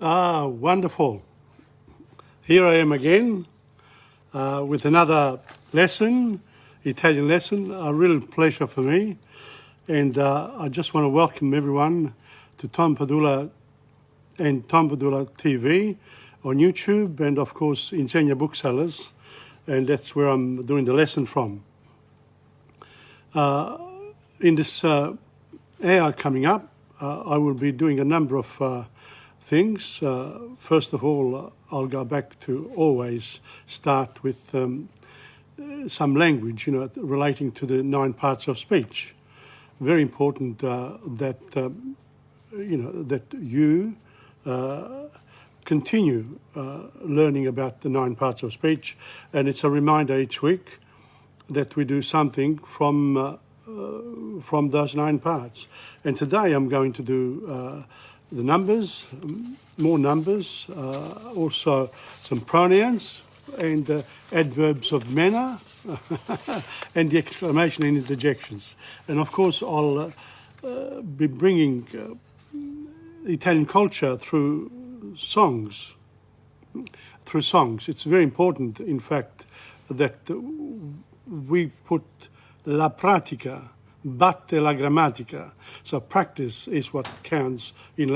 Ah, wonderful. Here I am again with another lesson, Italian lesson, a real pleasure for me. And I just want to welcome everyone to Tom Padula and TomPadulaTV on YouTube, and of course Insegna Booksellers, and that's where I'm doing the lesson from. In this hour coming up, I will be doing a number of things. First of all, I'll go back to always start with some language, relating to the 9 parts of speech. Very important that you continue learning about the 9 parts of speech, and it's a reminder each week that we do something from those 9 parts. And today I'm going to do the numbers, more numbers, also some pronouns and adverbs of manner and the exclamation and interjections. And of course I'll be bringing Italian culture through songs. It's very important, in fact, that we put la pratica batte la grammatica. So practice is what counts in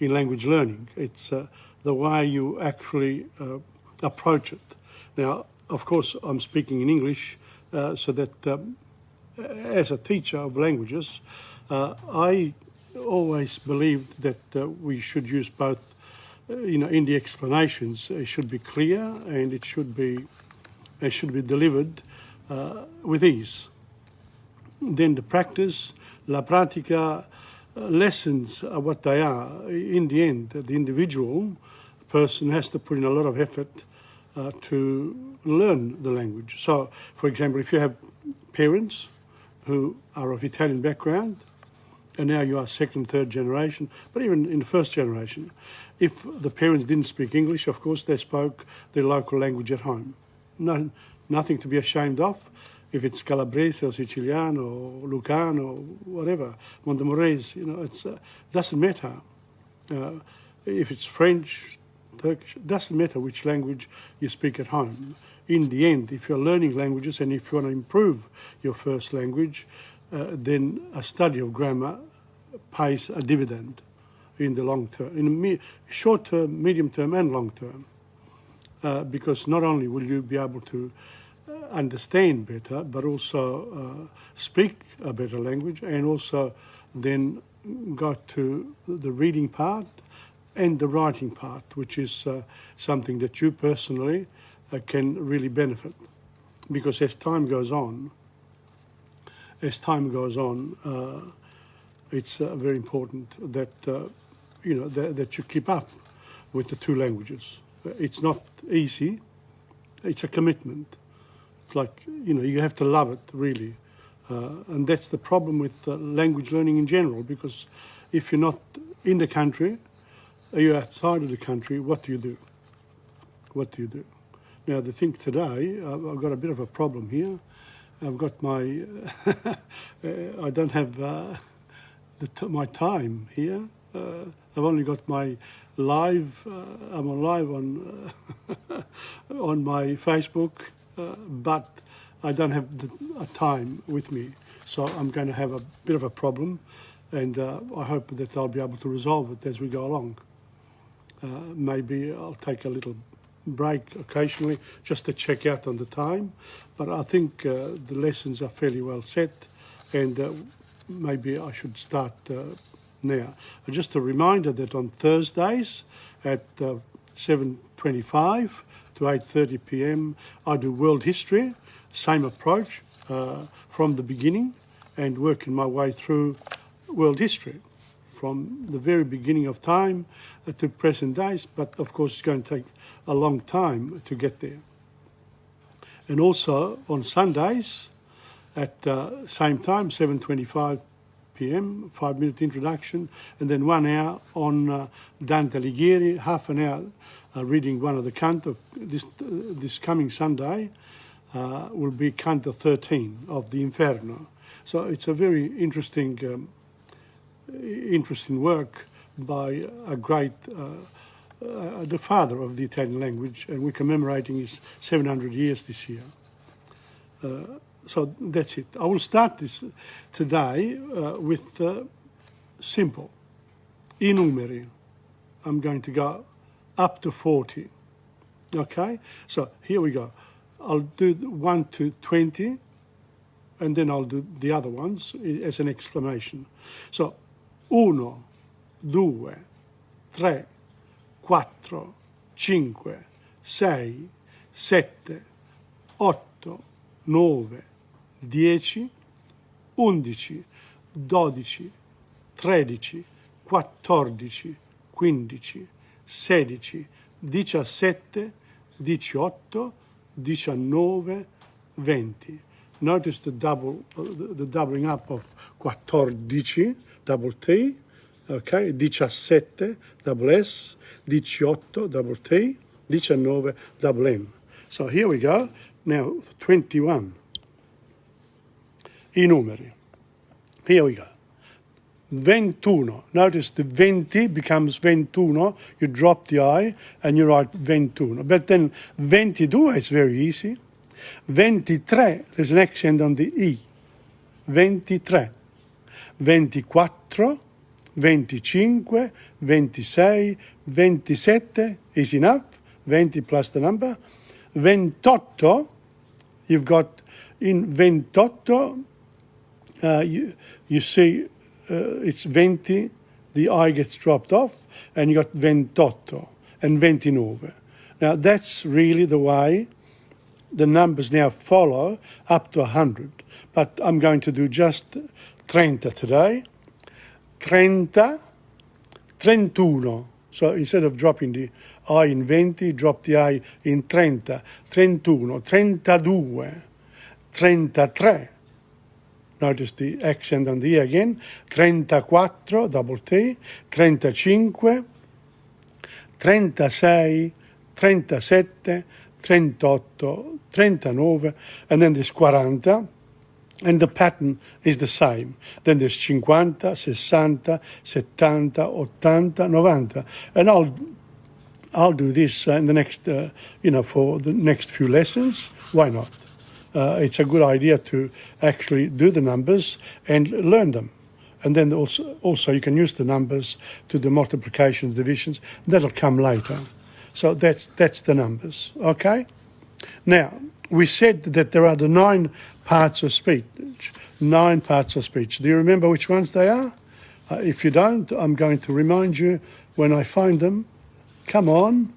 language learning. It's the way you actually approach it. Now, of course, I'm speaking in English, so that as a teacher of languages, I always believed that we should use both. In the explanations, it should be clear and it should be delivered with ease. Then the practice, la pratica, lessons are what they are. In the end, the individual person has to put in a lot of effort to learn the language. So, for example, if you have parents who are of Italian background, and now you are 2nd, 3rd generation, but even in the 1st generation, if the parents didn't speak English, of course they spoke their local language at home. Nothing to be ashamed of. If it's Calabrese or Sicilian or Lucano or whatever, Montemorese, it doesn't matter. If it's French, Turkish, it doesn't matter which language you speak at home. In the end, if you're learning languages and if you want to improve your first language, then a study of grammar pays a dividend in the long term, in the short term, medium term and long term. Because not only will you be able to understand better, but also speak a better language, and also then go to the reading part and the writing part, which is something that you personally can really benefit. Because as time goes on, it's very important that that you keep up with the 2 languages. It's not easy. It's a commitment. It's like, you have to love it, really. And that's the problem with language learning in general, because if you're not in the country, you're outside of the country, what do you do? Now, the thing today, I've got a bit of a problem here. I've got my, I don't have my time here. I've only got my live, I'm on live on on my Facebook, but I don't have a time with me. So I'm going to have a bit of a problem, and I hope that I'll be able to resolve it as we go along. Maybe I'll take a little break occasionally just to check out on the time, but I think the lessons are fairly well set, and maybe I should start now. Just a reminder that on Thursdays at 7:25 to 8:30 p.m. I do world history, same approach from the beginning, and working my way through world history from the very beginning of time to present days, but of course it's going to take a long time to get there. And also on Sundays at same time, 7:25 p.m, 5-minute introduction, and then 1 hour on Dante Alighieri, half an hour reading one of the canto. This coming Sunday will be Canto 13 of the Inferno. So it's a very interesting work by a great the father of the Italian language, and we're commemorating his 700 years this year. So that's it. I will start this today with simple. I numeri. I'm going to go up to 40. Okay? So here we go. I'll do 1 to 20, and then I'll do the other ones as an exclamation. So, 1, 2, 3, 4, 5, 6, 7, 8, 9, 10, 11, 12, 13, 14, 15, 16, 17, 18, 19, 20. Notice the doubling up of 14, double T, okay, 17, double S, 18, double T, 19, double N. So here we go. Now 21. I numeri. Here we go. 21. Notice the 20 becomes 21. You drop the I and you write 21. But then 22 is very easy. 23, there's an accent on the I. 23. 24, 25, 26, 27 is enough. 20 plus the number. 28, you've got in 28, you see it's 20, the I gets dropped off, and you got 28 and 29. Now that's really the way the numbers now follow up to 100. But I'm going to do just 30 today. 30, 31. So instead of dropping the I in 20, drop the I in 30. 31, 32, 33. Notice the accent on the E again. 34, double T, 35, 36, 37, 38, 39, and then there's 40, and the pattern is the same. Then there's 50, 60, 70, 80, 90, and I'll do this in the next, for the next few lessons. Why not? It's a good idea to actually do the numbers and learn them. And then also you can use the numbers to do multiplications, divisions. That'll come later. So that's the numbers, okay? Now, we said that there are the 9 parts of speech. 9 parts of speech. Do you remember which ones they are? If you don't, I'm going to remind you when I find them. Come on.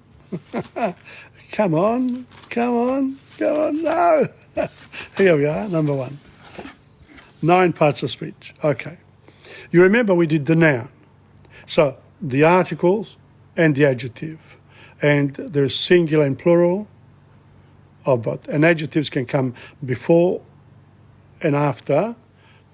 Come on. Come on. Come on. No. Here we are, number 1. 9 parts of speech. Okay. You remember we did the noun. So the articles and the adjective. And there's singular and plural of both. And adjectives can come before and after.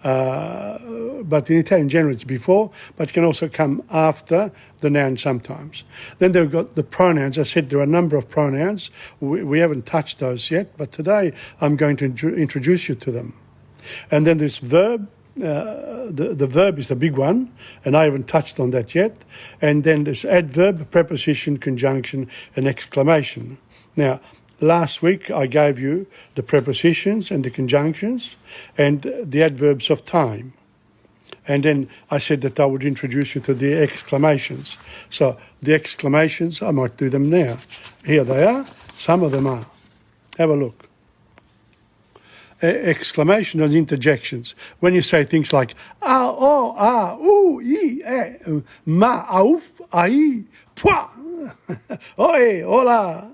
But in Italian generally it's before, but it can also come after the noun sometimes. Then they've got the pronouns. I said there are a number of pronouns. We haven't touched those yet, but today I'm going to introduce you to them. And then there's verb. The verb is the big one, and I haven't touched on that yet. And then there's adverb, preposition, conjunction, and exclamation. Now, last week I gave you the prepositions and the conjunctions and the adverbs of time. And then I said that I would introduce you to the exclamations. So the exclamations, I might do them now. Here they are. Some of them are. Have a look. Exclamation and interjections. When you say things like ah, oh, ah, ooh, i, ma, auf, ai, pua, oi, hola,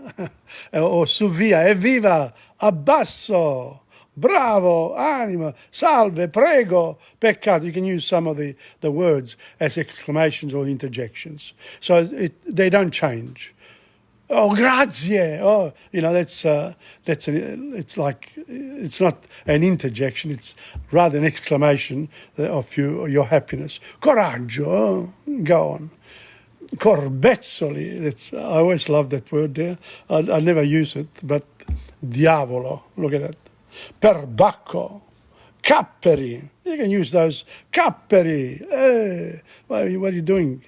o su via, evviva, abbasso, bravo, anima, salve, prego, peccato. You can use some of the words as exclamations or interjections. So they don't change. Oh, grazie. Oh, it's like, it's not an interjection. It's rather an exclamation of your happiness. Coraggio. Oh, go on. Corbezzoli. I always love that word there. I never use it, but diavolo. Look at that. Perbacco. Capperi. You can use those. Capperi. Hey, what are you doing?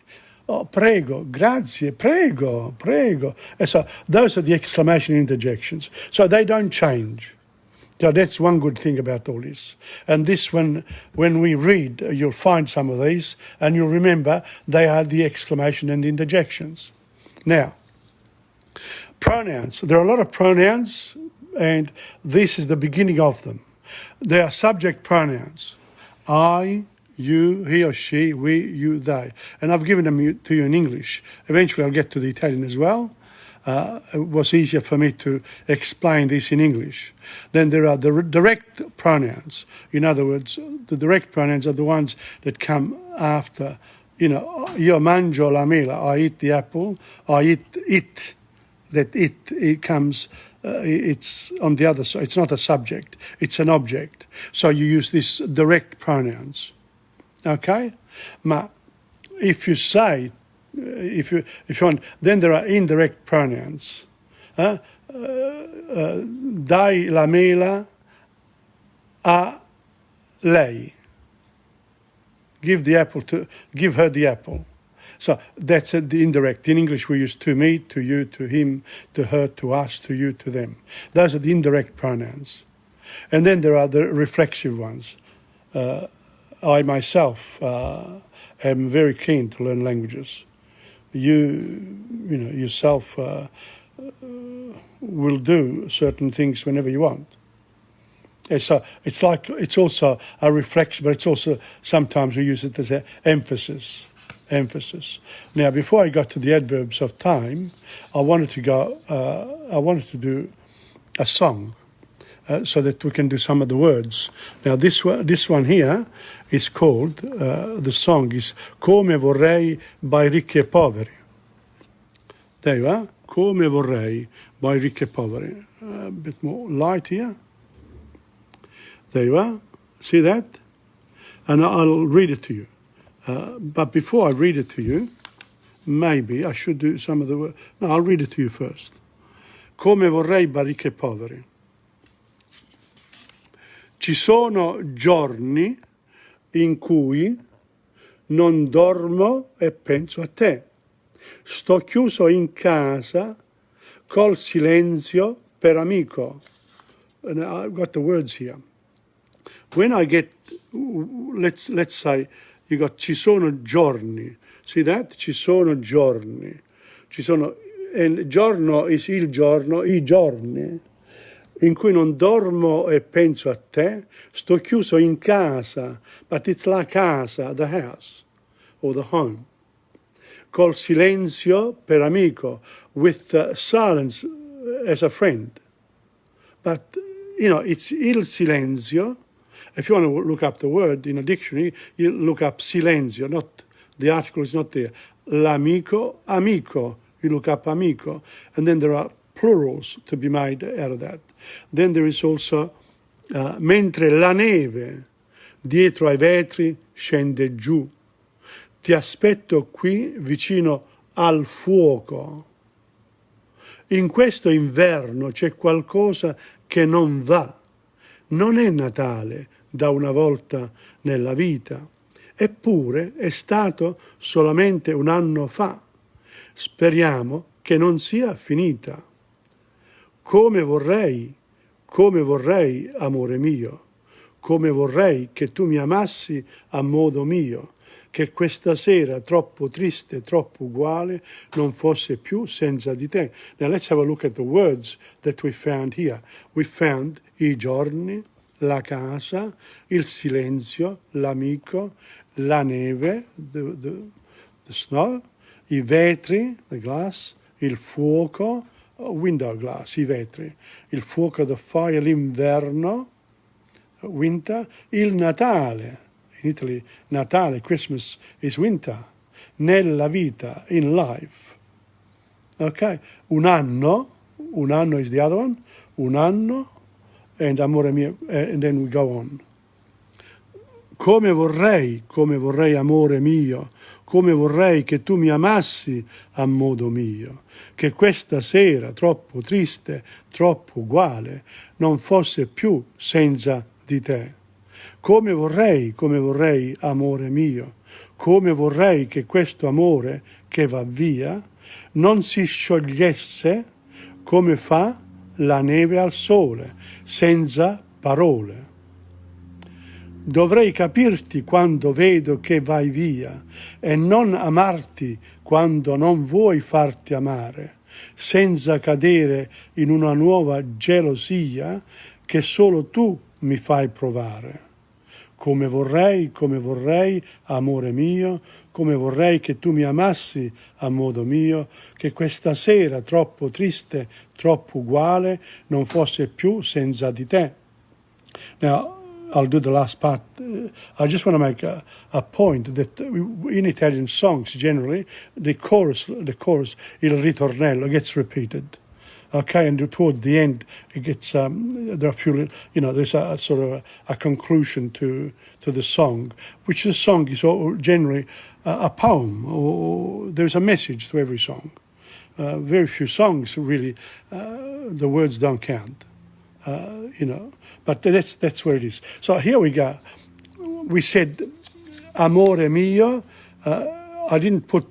oh, prego, grazie, prego, prego. And so those are the exclamation interjections. So they don't change. So that's one good thing about all this. And this, when we read, you'll find some of these, and you'll remember they are the exclamation and interjections. Now, pronouns. There are a lot of pronouns, and this is the beginning of them. They are subject pronouns. I, you, he or she, we, you, they. And I've given them to you in English. Eventually I'll get to the Italian as well. It was easier for me to explain this in English. Then there are the direct pronouns. In other words, the direct pronouns are the ones that come after, io mangio la mela, I eat the apple, I eat it. That it comes, it's on the other side. It's not a subject, it's an object. So you use these direct pronouns. Okay? Ma if you say, if you want, then there are indirect pronouns. Dai la mela a lei. Give her the apple. So that's the indirect. In English we use to me, to you, to him, to her, to us, to you, to them. Those are the indirect pronouns. And then there are the reflexive ones. I myself am very keen to learn languages. Yourself will do certain things whenever you want. And so it's also a reflex, but it's also sometimes we use it as an emphasis. Now, before I got to the adverbs of time, I wanted to do a song so that we can do some of the words. Now, this one here is called, the song is Come vorrei by Ricchi e Poveri. There you are, Come vorrei by Ricchi e Poveri. A bit more light here. There you are. See that? And I'll read it to you. But before I read it to you, maybe I should do some of the words. No, I'll read it to you first. Come vorrei by Ricchi e Poveri. Ci sono giorni in cui non dormo e penso a te. Sto chiuso in casa col silenzio per amico. And I've got the words here. When I get, let's say, you got ci sono giorni. See that? Ci sono giorni. And giorno is il giorno, i giorni. In cui non dormo e penso a te, sto chiuso in casa, but it's la casa, the house, or the home. Col silenzio per amico, with silence as a friend. But, it's il silenzio. If you want to look up the word in a dictionary, you look up silenzio, not, the article is not there. L'amico, amico, you look up amico, and then there are plurals to be made out of that. Then there is also, mentre la neve dietro ai vetri scende giù, ti aspetto qui vicino al fuoco. In questo inverno c'è qualcosa che non va. Non è Natale da una volta nella vita, eppure è stato solamente un anno fa. Speriamo che non sia finita. Come vorrei, amore mio, come vorrei che tu mi amassi a modo mio, che questa sera troppo triste, troppo uguale, non fosse più senza di te. Now let's have a look at the words that we found here. We found i giorni, la casa, il silenzio, l'amico, la neve, the snow, i vetri, the glass, il fuoco, window glass, i vetri, il fuoco, the fire, l'inverno, winter, il Natale. In Italy, Natale, Christmas is winter. Nella vita, in life. Okay? Un anno is the other one. Un anno, and amore mio, and then we go on. Come vorrei, amore mio, come vorrei che tu mi amassi a modo mio, che questa sera troppo triste, troppo uguale, non fosse più senza di te. Come vorrei, amore mio, come vorrei che questo amore che va via non si sciogliesse come fa la neve al sole, senza parole. Dovrei capirti quando vedo che vai via e non amarti quando non vuoi farti amare, senza cadere in una nuova gelosia che solo tu mi fai provare. Come vorrei, amore mio, come vorrei che tu mi amassi a modo mio, che questa sera troppo triste, troppo uguale, non fosse più senza di te. Now, I'll do the last part. I just want to make a point that in Italian songs, generally, the chorus, il ritornello, gets repeated. Okay, and towards the end, it gets there are a few, there's a sort of a conclusion to the song, which the song is generally a poem, or there's a message to every song. Very few songs really, the words don't count, but that's where it is. So here we go. We said, amore mio. I didn't put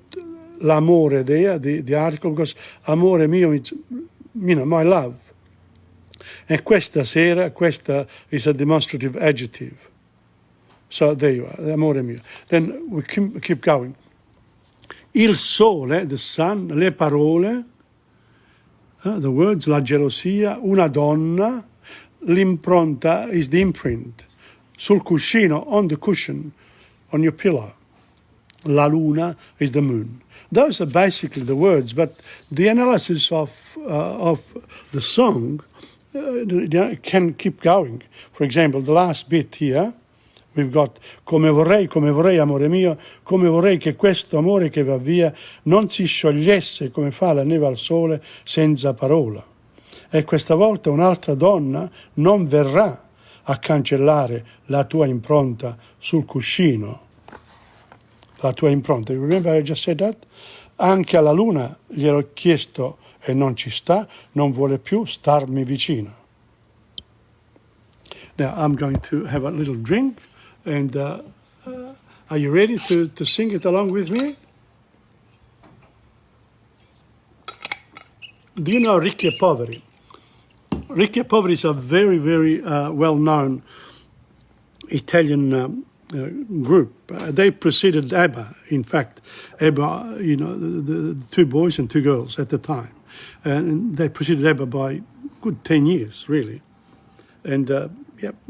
l'amore there, the article, because amore mio means, my love. And questa sera, questa is a demonstrative adjective. So there you are, amore mio. Then we keep going. Il sole, the sun, le parole, the words, la gelosia, una donna, l'impronta is the imprint. Sul cuscino, on the cushion, on your pillow. La luna is the moon. Those are basically the words, but the analysis of the song can keep going. For example, the last bit here, we've got come vorrei, amore mio, come vorrei che questo amore che va via non si sciogliesse come fa la neve al sole senza parola. E questa volta un'altra donna non verrà a cancellare la tua impronta sul cuscino. La tua impronta. You remember I just said that? Anche alla luna gliel'ho chiesto e non ci sta, non vuole più starmi vicino. Now I'm going to have a little drink, and are you ready to sing it along with me? Do you know Ricchi e Poveri? Ricchi e Poveri is a very, very well-known Italian group. They preceded ABBA. In fact, ABBA, the two boys and two girls at the time. And they preceded ABBA by good 10 years, really. And,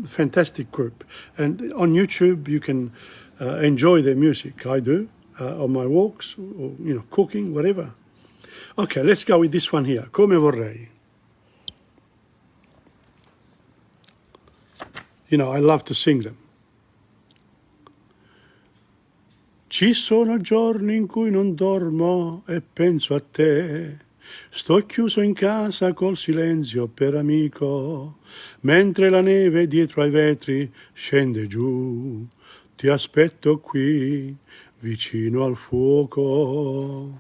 fantastic group. And on YouTube, you can enjoy their music. I do, on my walks, or, cooking, whatever. Okay, let's go with this one here. Come vorrei. I love to sing them. Ci sono giorni in cui non dormo e penso a te. Sto chiuso in casa col silenzio per amico, mentre la neve dietro ai vetri scende giù. Ti aspetto qui, vicino al fuoco.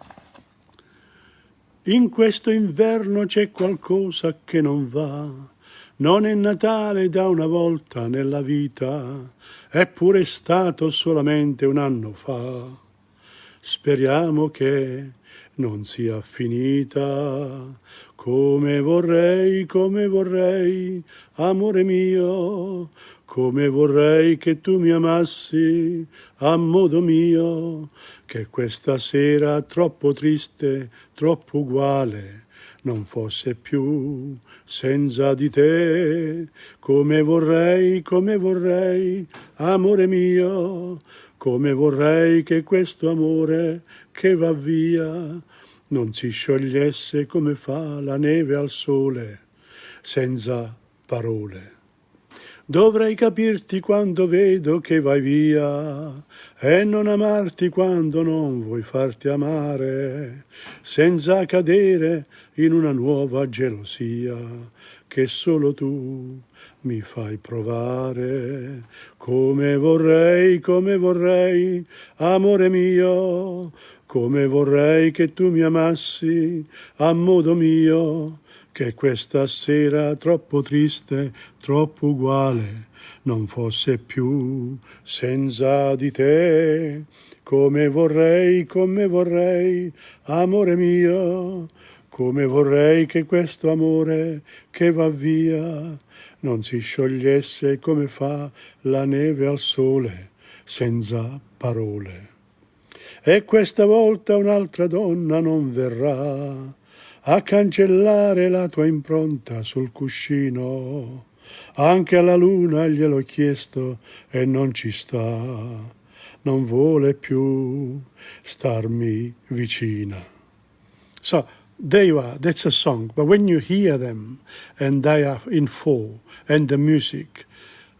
In questo inverno c'è qualcosa che non va. Non è Natale da una volta nella vita, eppure è stato solamente un anno fa. Speriamo che non sia finita. Come vorrei, amore mio, come vorrei che tu mi amassi a modo mio, che questa sera troppo triste, troppo uguale, non fosse più senza di te. Come vorrei, amore mio, come vorrei che questo amore che va via non si sciogliesse come fa la neve al sole, senza parole. Dovrei capirti quando vedo che vai via e non amarti quando non vuoi farti amare, senza cadere in una nuova gelosia che solo tu mi fai provare. Come vorrei, amore mio, come vorrei che tu mi amassi a modo mio, che questa sera troppo triste, troppo uguale, non fosse più senza di te. Come vorrei, amore mio, come vorrei che questo amore che va via non si sciogliesse come fa la neve al sole, senza parole. E questa volta un'altra donna non verrà a cancellare la tua impronta sul cuscino. Anche alla luna gliel'ho chiesto e non ci sta, non vuole più starmi vicina. So, there you are, that's a song. But when you hear them and they are in full and the music,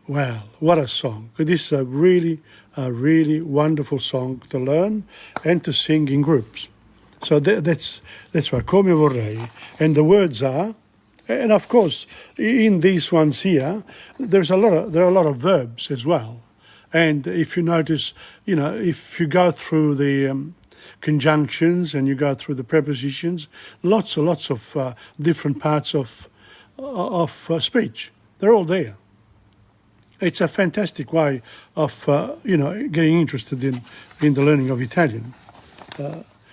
well, what a song. This is a really wonderful song to learn and to sing in groups. So that's why, come vorrei. And the words are, and of course, in these ones here, there are a lot of verbs as well. And if you notice, if you go through the conjunctions and you go through the prepositions, lots of different parts of speech. They're all there. It's a fantastic way of, getting interested in the learning of Italian.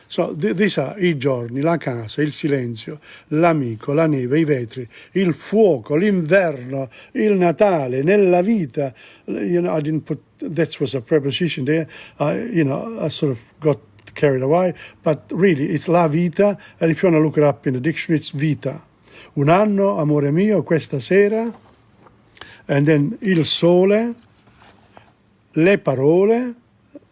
So these are i giorni, la casa, il silenzio, l'amico, la neve, i vetri, il fuoco, l'inverno, il Natale, nella vita. I didn't put, that was a preposition there. I sort of got carried away. But really, it's la vita. And if you want to look it up in the dictionary, it's vita. Un anno, amore mio, questa sera. And then il sole, le parole,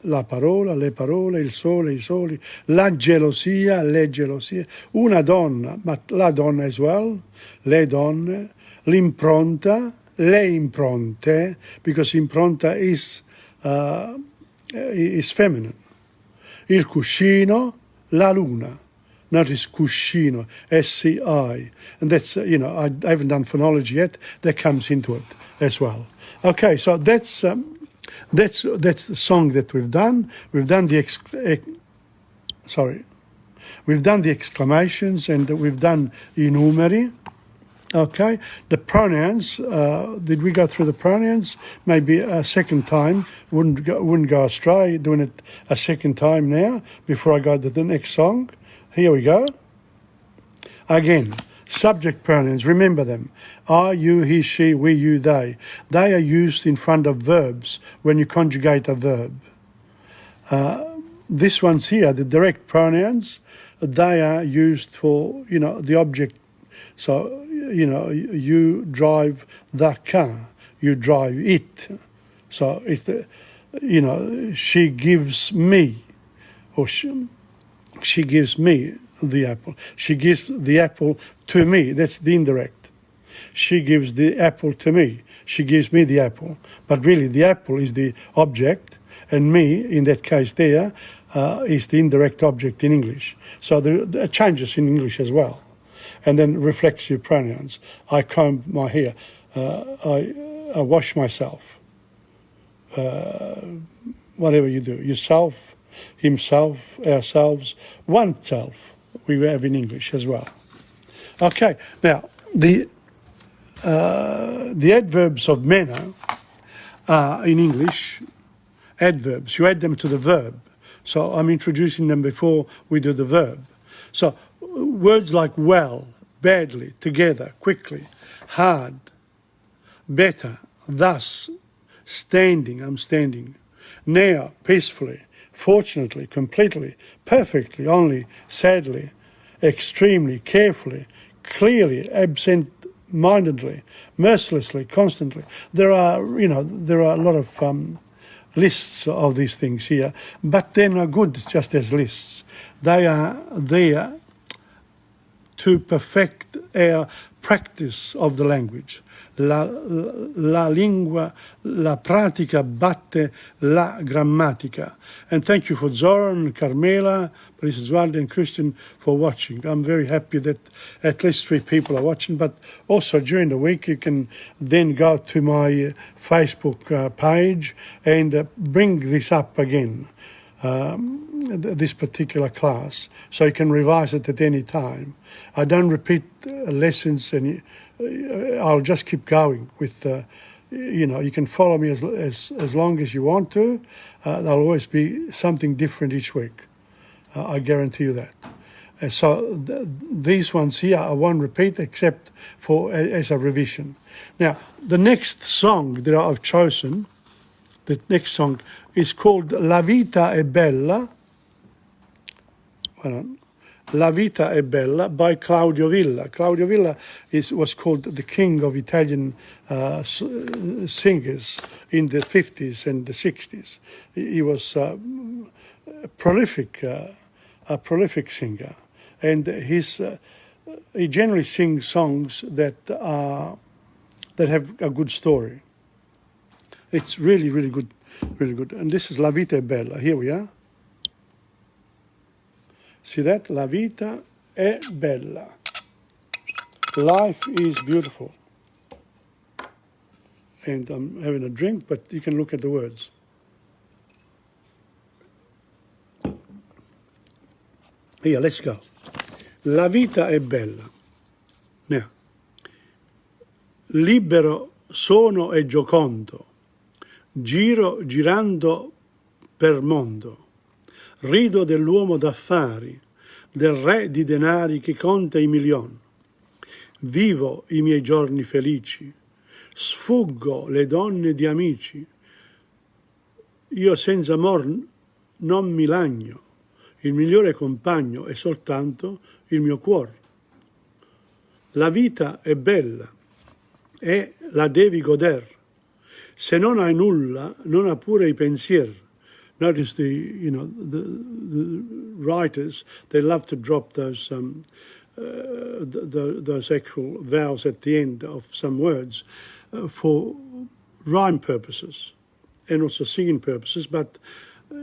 la parola, le parole, il sole, i soli, la gelosia, le gelosie, una donna, but la donna as well, le donne, l'impronta, le impronte, because impronta is feminine, il cuscino, la luna. Notice cuscino, S-C-I, and that's, I haven't done phonology yet, that comes into it as well. Okay, so that's the song that we've done. We've done the exclamations and we've done I numeri. Okay, the pronouns. Did we go through the pronouns? Maybe a second time. Wouldn't go astray doing it a second time now. Before I go to the next song. Here we go. Again, subject pronouns, remember them. I, you, he, she, we, you, they. They are used in front of verbs when you conjugate a verb. This one's here, the direct pronouns, they are used for, the object. So, you drive the car, you drive it. So it's she gives me, or she gives me the apple. She gives the apple to me. That's the indirect. She gives the apple to me. She gives me the apple. But really, the apple is the object, and me, in that case there, is the indirect object in English. So there are changes in English as well. And then reflexive pronouns. I comb my hair. I wash myself. Whatever you do. Yourself, himself, ourselves, oneself, we have in English as well. Okay, now the adverbs of manner are in English adverbs. You add them to the verb. So I'm introducing them before we do the verb. So words like well, badly, together, quickly, hard, better, thus, standing, I'm standing, now, peacefully, fortunately, completely, perfectly, only, sadly, extremely, carefully, clearly, absent-mindedly, mercilessly, constantly. There are a lot of lists of these things here, but they're not good just as lists. They are there to perfect our practice of the language. La lingua, la pratica batte la grammatica. And thank you for Zoran, Carmela, Marisa Zuardi and Christian for watching. I'm very happy that at least 3 people are watching, but also during the week you can then go to my Facebook page and bring this up again, this particular class, so you can revise it at any time. I don't repeat lessons and I'll just keep going with you can follow me as long as you want to. There'll always be something different each week. I guarantee you that. So these ones here I won't repeat except for as a revision. Now, the next song that I've chosen, the next song is called La Vita è Bella. La Vita è Bella by Claudio Villa. Claudio Villa was called the king of Italian singers in the 50s and the 60s. He was a prolific singer, and he generally sings songs that have a good story. It's really, really good, really good. And this is La Vita è Bella. Here we are. See that? La vita è bella. Life is beautiful. And I'm having a drink, but you can look at the words. Here, let's go. La vita è bella. Now, libero sono e giocondo. Giro girando per mondo. Rido dell'uomo d'affari, del re di denari che conta i milioni. Vivo i miei giorni felici, sfuggo le donne di amici. Io senza amor non mi lagno, il migliore compagno è soltanto il mio cuore. La vita è bella e la devi goder. Se non hai nulla, non ha pure i pensieri. Notice the writers, they love to drop those actual vowels at the end of some words for rhyme purposes and also singing purposes, but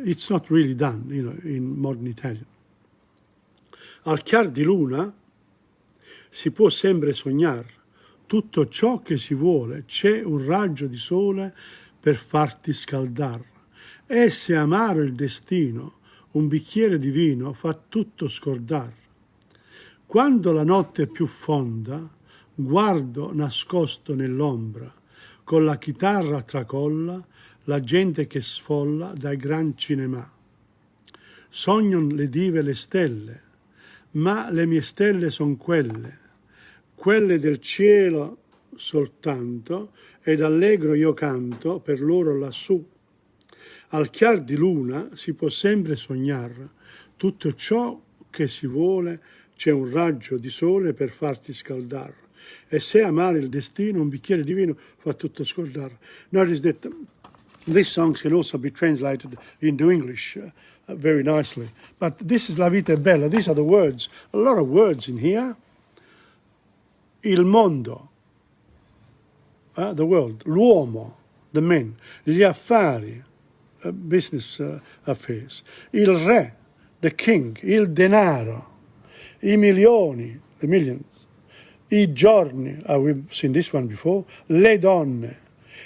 it's not really done, in modern Italian. Al chiar di luna si può sempre sognar tutto ciò che si vuole, c'è un raggio di sole per farti scaldar. E se amaro il destino, un bicchiere di vino fa tutto scordar. Quando la notte è più fonda, guardo nascosto nell'ombra, con la chitarra tracolla, la gente che sfolla dai gran cinema. Sognon le dive le stelle, ma le mie stelle son quelle del cielo soltanto, ed allegro io canto per loro lassù. Al chiar di luna si può sempre sognar tutto ciò che si vuole, c'è un raggio di sole per farti scaldar. E se amare il destino, un bicchiere di vino fa tutto scaldar. Notice that these songs can also be translated into English very nicely. But this is La Vita è Bella. These are the words. A lot of words in here. Il mondo, the world. L'uomo, the men. Gli affari, business affairs. Il re, the king. Il denaro. I milioni, the millions. I giorni, we've seen this one before. Le donne.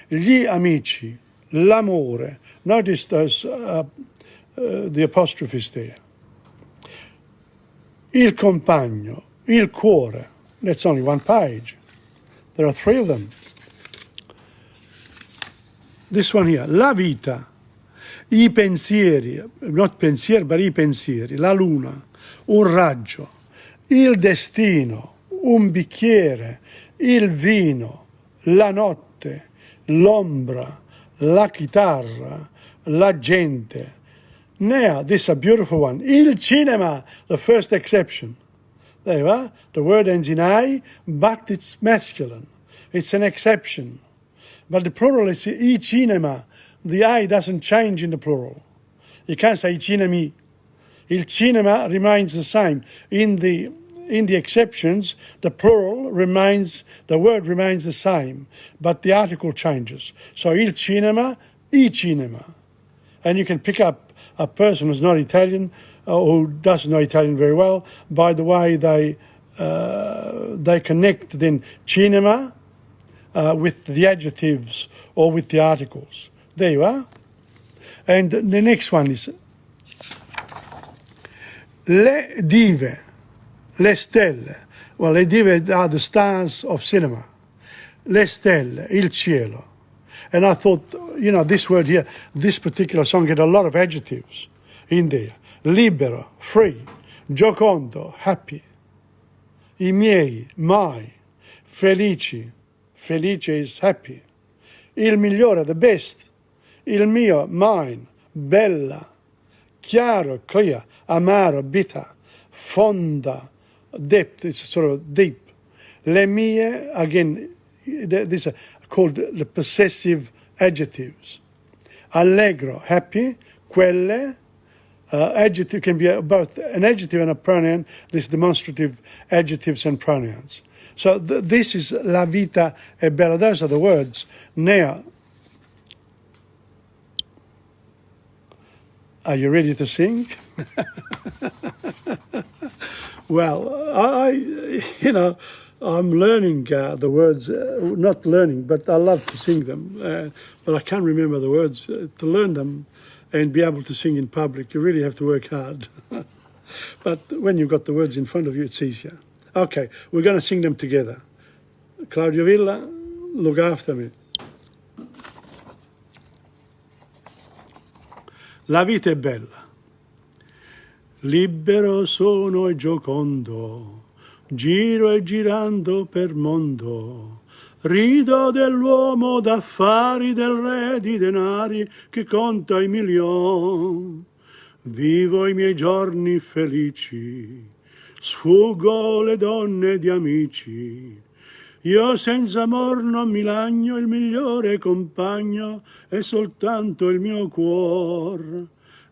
Gli amici. L'amore. Notice those, the apostrophes there. Il compagno. Il cuore. That's only one page. There are three of them. This one here. La vita. I pensieri. Not pensieri, but i pensieri. La luna. Un raggio. Il destino. Un bicchiere. Il vino. La notte. L'ombra. La chitarra, la gente. Now, this is a beautiful one. Il cinema, the first exception. There you are. The word ends in I, but it's masculine. It's an exception. But the plural is I cinema. The I doesn't change in the plural. You can't say I cinemi. Il cinema remains the same. In the exceptions, the plural remains, the word remains the same, but the article changes. So il cinema, I cinema. And you can pick up a person who's not Italian or who doesn't know Italian very well by the way they connect then cinema with the adjectives or with the articles. There you are. And the next one is le dive. Le stelle. Well, le dive are the stars of cinema. Le stelle, il cielo. And I thought, this word here, this particular song had a lot of adjectives in there. Libero, free, giocondo, happy, I miei, my, felici, felice is happy, il migliore, the best, il mio, mine, bella, chiaro, clear, amaro, bitter, fonda, depth, it's sort of deep. Le mie, again, these are called the possessive adjectives. Allegro, happy, quelle, adjective can be both an adjective and a pronoun. This demonstrative adjectives and pronouns. So this is la vita è bella. Those are the words. Now, are you ready to sing? Well, I'm learning the words, not learning, but I love to sing them. But I can't remember the words. To learn them and be able to sing in public, you really have to work hard. But when you've got the words in front of you, it's easier. Okay, we're going to sing them together. Claudio Villa, look after me. La vita è bella. Libero sono e giocondo, giro e girando per mondo. Rido dell'uomo d'affari, del re di denari che conta i milioni. Vivo i miei giorni felici, sfuggo le donne di amici. Io senza amor non mi lagno, il migliore compagno è soltanto il mio cuor.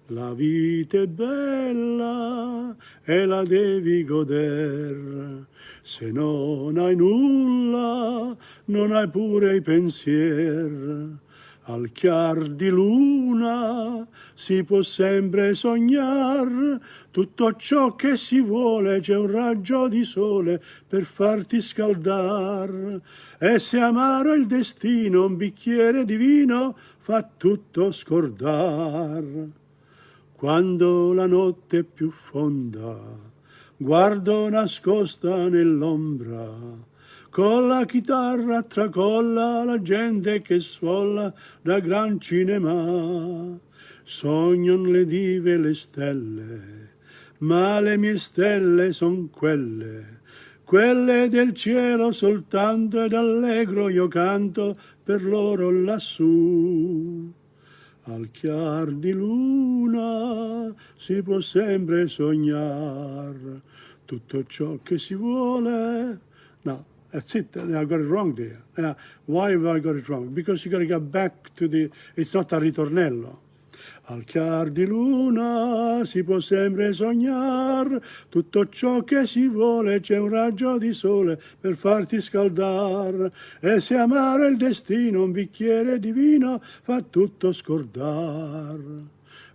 La vita è bella e la devi goder. Se non hai nulla, non hai pure i pensier. Al chiar di luna si può sempre sognar, tutto ciò che si vuole, c'è un raggio di sole per farti scaldar. E se amaro il destino, un bicchiere di vino fa tutto scordar. Quando la notte è più fonda, guardo nascosta nell'ombra, con la chitarra tracolla la gente che sfolla da gran cinema. Sognon le dive e le stelle, ma le mie stelle son quelle del cielo soltanto, ed allegro io canto per loro lassù. Al chiar di luna si può sempre sognar, tutto ciò che si vuole. No, that's it. I got it wrong there. Why have I got it wrong? Because you got to go back to it's not a ritornello. Al chiar di luna si può sempre sognar, tutto ciò che si vuole, c'è un raggio di sole per farti scaldar. E se amare il destino, un bicchiere di vino fa tutto scordar.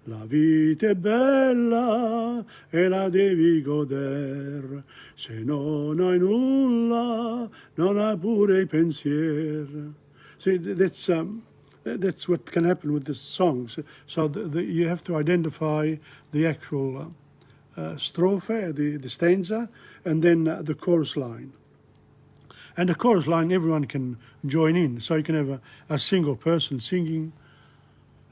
La vita è bella e la devi goder. Se non hai nulla, non hai pure i pensier. See, that's what can happen with the songs. So you have to identify the actual strophe, the stanza, and then the chorus line. And the chorus line, everyone can join in. So you can have a single person singing,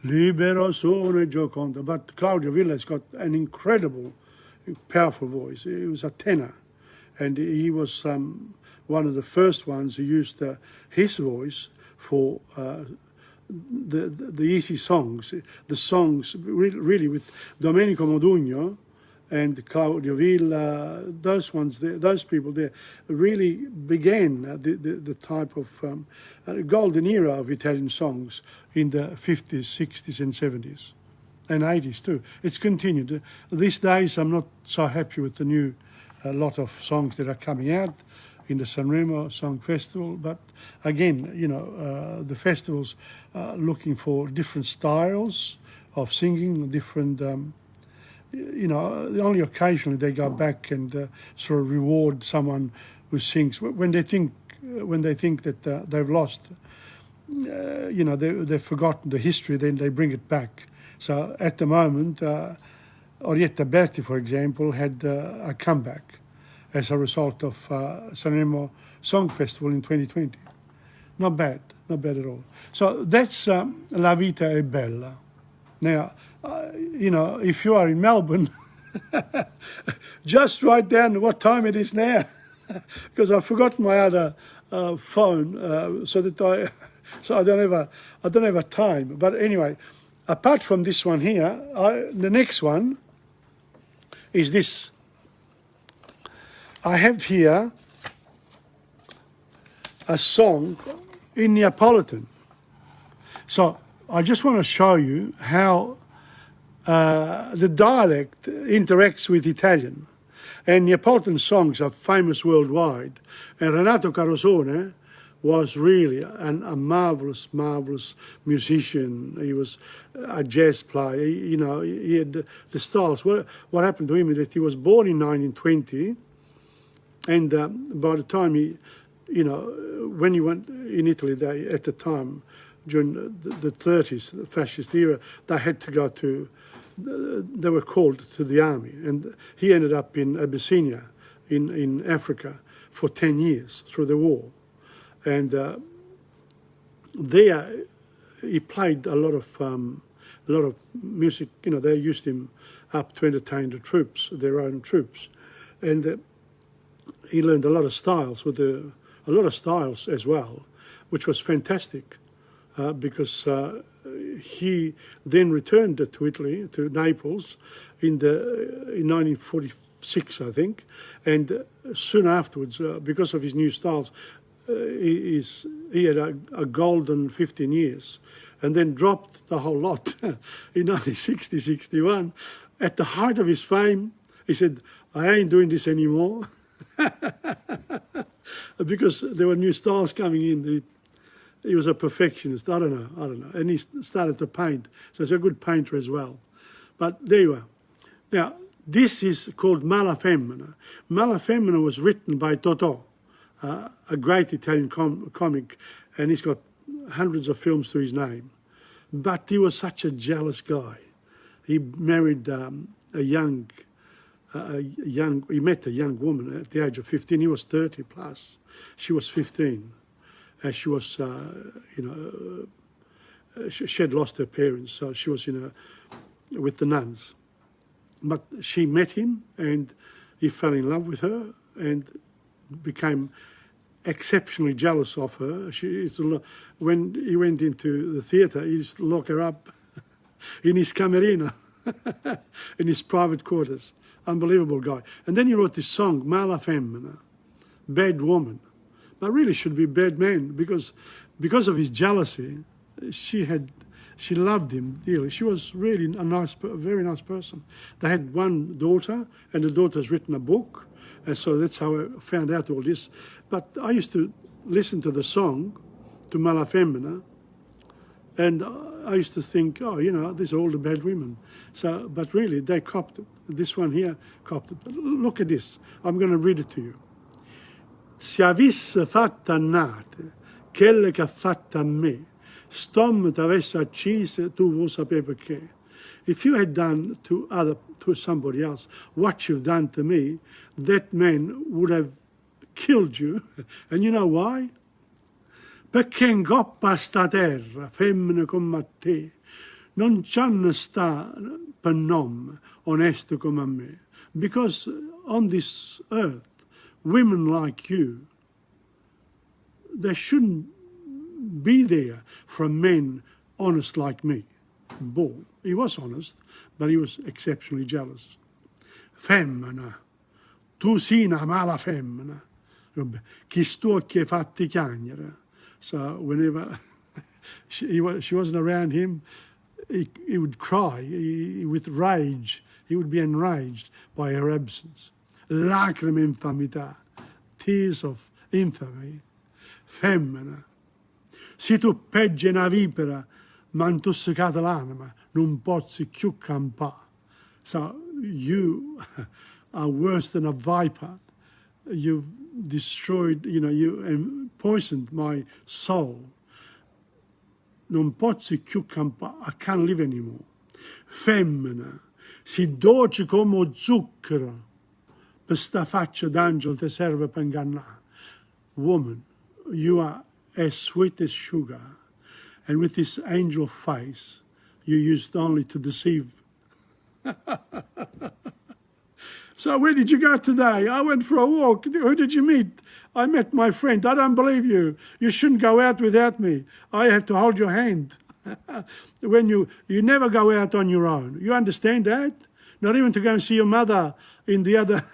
Libero sono e giocondo. But Claudio Villa's got an incredible, powerful voice. He was a tenor. And he was one of the first ones who used his voice for the easy songs, the songs really with Domenico Modugno and Claudio Villa, those people there really began the type of golden era of Italian songs in the 50s, 60s and 70s and 80s too. It's continued. These days I'm not so happy with the new lot of songs that are coming out in the Sanremo Song Festival, but again, the festivals looking for different styles of singing, different, only occasionally they go back and sort of reward someone who sings when they think that they've lost, they've forgotten the history, then they bring it back. So at the moment, Orietta Berti, for example, had a comeback as a result of Sanremo Song Festival in 2020. Not bad. not bad at all. So that's La Vita è Bella. Now, you know, if you are in Melbourne, just write down what time it is now, because I forgot my other phone, so I don't have a time. But anyway, apart from this one here, the next one is this. I have here a song in Neapolitan. So I just want to show you how the dialect interacts with Italian. And Neapolitan songs are famous worldwide. And Renato Carosone was really a marvelous, marvelous musician. He was a jazz player. You know, he had the styles. What happened to him is that he was born in 1920, and by the time he, you know, when he went in Italy, at the time, during the 30s, the fascist era, they had to go to, they were called to the army. And he ended up in Abyssinia, in Africa, for 10 years through the war. And there he played a lot of music. You know, they used him up to entertain the troops, their own troops. And he learned a lot of styles, a lot of styles as well, which was fantastic. Because he then returned to Italy, to Naples, in 1946, I think, and soon afterwards, because of his new styles, he had a golden 15 years, and then dropped the whole lot in 1960, 61. At the height of his fame, he said, "I ain't doing this anymore," because there were new styles coming in. He was a perfectionist. I don't know. And he started to paint. So he's a good painter as well. But there you are. Now, this is called Mala Femmina. Mala Femmina was written by Totò, a great Italian comic, and he's got hundreds of films to his name. But he was such a jealous guy. He married he met a young woman at the age of 15. He was 30 plus. She was 15. She was, she had lost her parents, so she was with the nuns. But she met him, and he fell in love with her, and became exceptionally jealous of her. When he went into the theatre, he used to lock her up in his camerino, in his private quarters. Unbelievable guy. And then he wrote this song, Mala Femmina, Bad Woman. But really should be bad man, because of his jealousy, she loved him dearly. She was really a very nice person. They had one daughter, and the daughter's written a book, and so that's how I found out all this. But I used to listen to the song, to Mala Femmina, and I used to think, oh, you know, these are all the bad women. So, but really, they copped it. This one here copped it. But look at this. I'm going to read it to you. Se avesse fatta a Nate quelle che ha fatta a me, Stom t'avesse accise, tu vuoi sapere perché. If you had done to somebody else what you've done to me, that man would have killed you. And you know why? Perché in coppa sta terra, femmine come te, non c'hanno sta per nome onesto come a me. Because on this earth, women like you, they shouldn't be there for men honest like me. Bull. He was honest, but he was exceptionally jealous. Femmina, tu sei una mala femmina. Chi stuocchi e fatti chiagnere. So whenever she wasn't around him, he would cry with rage. He would be enraged by her absence. Lacrime infamità, tears of infamy. Femmina, se tu peggi una vipera, ma intossicata l'anima, non pozzi più campà. So you are worse than a viper. You've destroyed, you poisoned my soul. Non pozzi più campà. I can't live anymore. Femmina, si dolce come zucchero, per sta faccia d'angelo ti serve per ingannare. Woman, you are as sweet as sugar, and with this angel face you used only to deceive. So where did you go today? I went for a walk. Who did you meet? I met my friend. I don't believe you. You shouldn't go out without me. I have to hold your hand. When you never go out on your own. You understand that? Not even to go and see your mother in the other.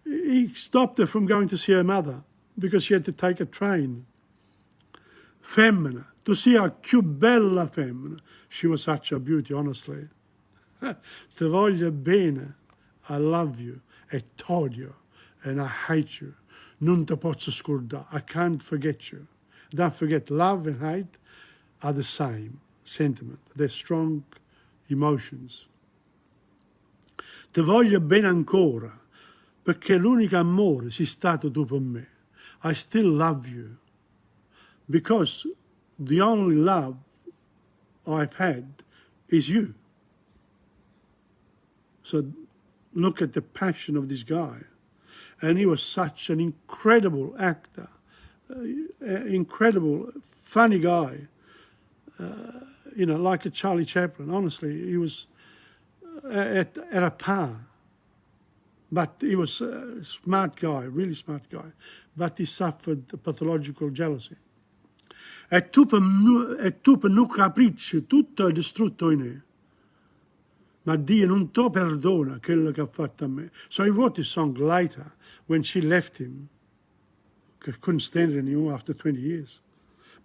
He stopped her from going to see her mother because she had to take a train. Femmina. Tu sia più bella femmina. She was such a beauty, honestly. Ti voglio bene. I love you. E t'odio. And I hate you. Non te posso scordare. I can't forget you. Don't forget, love and hate are the same sentiment. They're strong emotions. Ti voglio bene ancora, perché l'unico amore sei stato tu per me. I still love you, because the only love I've had is you. So look at the passion of this guy. And he was such an incredible actor, incredible, funny guy, like a Charlie Chaplin. Honestly, he was at a par. But he was a smart guy, really smart guy. But he suffered pathological jealousy. E tu per un capriccio tutto è distrutto in me. Ma Dio non ti perdona quello che ha fatto a me. So he wrote this song later when she left him. Couldn't stand it anymore after 20 years.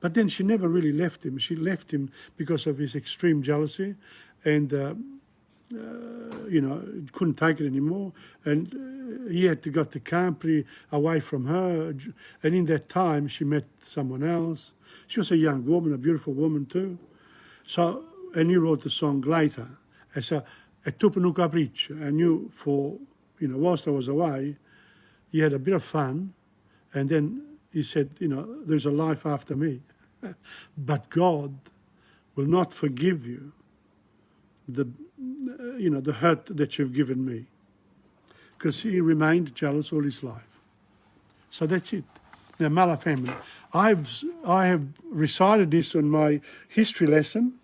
But then she never really left him. She left him because of his extreme jealousy and, couldn't take it anymore. And he had to go to country away from her. And in that time, she met someone else. She was a young woman, a beautiful woman too. So, and he wrote the song later. So, e tu per un capriccio. I knew whilst I was away, he had a bit of fun. And then he said, there's a life after me. But God will not forgive you the hurt that you've given me. Because he remained jealous all his life. So that's it. Now, mala family. I have recited this on my history lesson